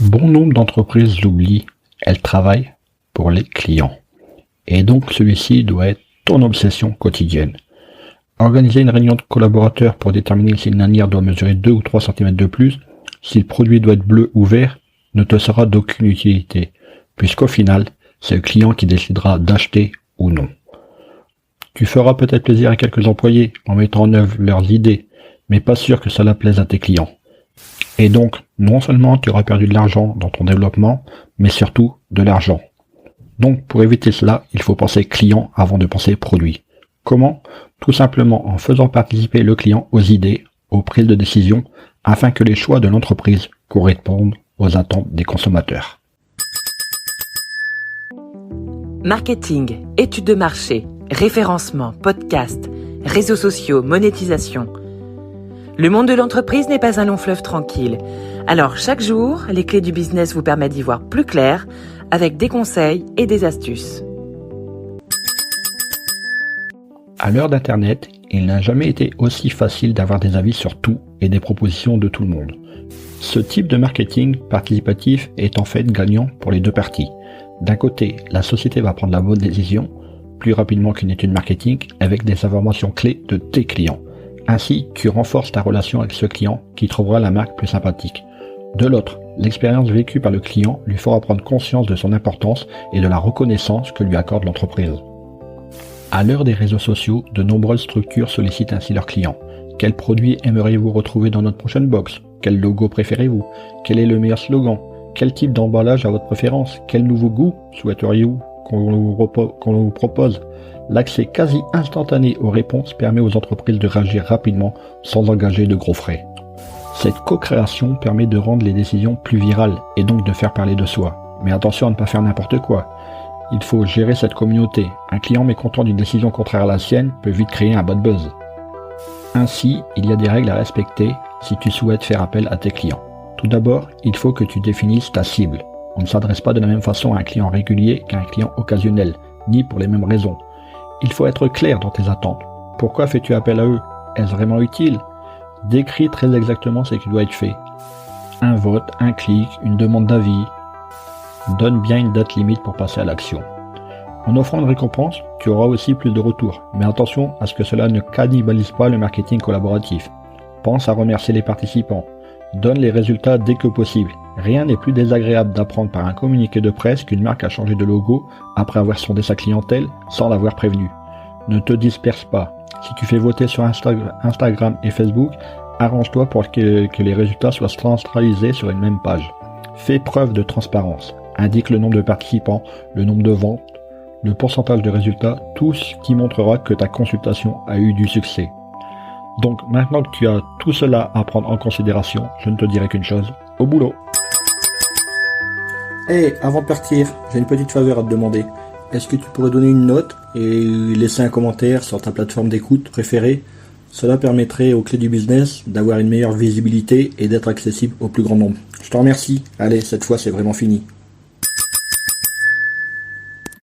Bon nombre d'entreprises l'oublient, elles travaillent pour les clients. Et donc celui-ci doit être ton obsession quotidienne. Organiser une réunion de collaborateurs pour déterminer si une lanière doit mesurer 2 ou 3 cm de plus, si le produit doit être bleu ou vert, ne te sera d'aucune utilité, puisqu'au final, c'est le client qui décidera d'acheter ou non. Tu feras peut-être plaisir à quelques employés en mettant en œuvre leurs idées, mais pas sûr que cela plaise à tes clients. Et donc, non seulement tu auras perdu de l'argent dans ton développement, mais surtout de l'argent. Donc, pour éviter cela, il faut penser client avant de penser produit. Comment? Tout simplement en faisant participer le client aux idées, aux prises de décision, afin que les choix de l'entreprise correspondent aux attentes des consommateurs. Marketing, études de marché, référencement, podcast, réseaux sociaux, monétisation. Le monde de l'entreprise n'est pas un long fleuve tranquille. Alors chaque jour, les clés du business vous permettent d'y voir plus clair avec des conseils et des astuces. À l'heure d'Internet, il n'a jamais été aussi facile d'avoir des avis sur tout et des propositions de tout le monde. Ce type de marketing participatif est en fait gagnant pour les deux parties. D'un côté, la société va prendre la bonne décision plus rapidement qu'une étude marketing avec des informations clés de tes clients. Ainsi, tu renforces ta relation avec ce client qui trouvera la marque plus sympathique. De l'autre, l'expérience vécue par le client lui fera prendre conscience de son importance et de la reconnaissance que lui accorde l'entreprise. À l'heure des réseaux sociaux, de nombreuses structures sollicitent ainsi leurs clients. Quel produit aimeriez-vous retrouver dans notre prochaine box? Quel logo préférez-vous? Quel est le meilleur slogan? Quel type d'emballage à votre préférence? Quel nouveau goût souhaiteriez-vous qu'on vous propose? L'accès quasi instantané aux réponses permet aux entreprises de réagir rapidement sans engager de gros frais. Cette co-création permet de rendre les décisions plus virales et donc de faire parler de soi. Mais attention à ne pas faire n'importe quoi. Il faut gérer cette communauté. Un client mécontent d'une décision contraire à la sienne peut vite créer un bad buzz. Ainsi, il y a des règles à respecter si tu souhaites faire appel à tes clients. Tout d'abord, il faut que tu définisses ta cible. On ne s'adresse pas de la même façon à un client régulier qu'à un client occasionnel, ni pour les mêmes raisons. Il faut être clair dans tes attentes. Pourquoi fais-tu appel à eux? Est-ce vraiment utile? Décris très exactement ce qui doit être fait. Un vote, un clic, une demande d'avis. Donne bien une date limite pour passer à l'action. En offrant une récompense, tu auras aussi plus de retours, mais attention à ce que cela ne cannibalise pas le marketing collaboratif. Pense à remercier les participants. Donne les résultats dès que possible. Rien n'est plus désagréable d'apprendre par un communiqué de presse qu'une marque a changé de logo après avoir sondé sa clientèle sans l'avoir prévenu. Ne te disperse pas. Si tu fais voter sur Instagram et Facebook, arrange-toi pour que les résultats soient centralisés sur une même page. Fais preuve de transparence. Indique le nombre de participants, le nombre de ventes, le pourcentage de résultats, tout ce qui montrera que ta consultation a eu du succès. Donc maintenant que tu as tout cela à prendre en considération, je ne te dirai qu'une chose, au boulot. Hey, avant de partir, j'ai une petite faveur à te demander. Est-ce que tu pourrais donner une note et laisser un commentaire sur ta plateforme d'écoute préférée? Cela permettrait aux clés du business d'avoir une meilleure visibilité et d'être accessible au plus grand nombre. Je te remercie. Allez, cette fois c'est vraiment fini.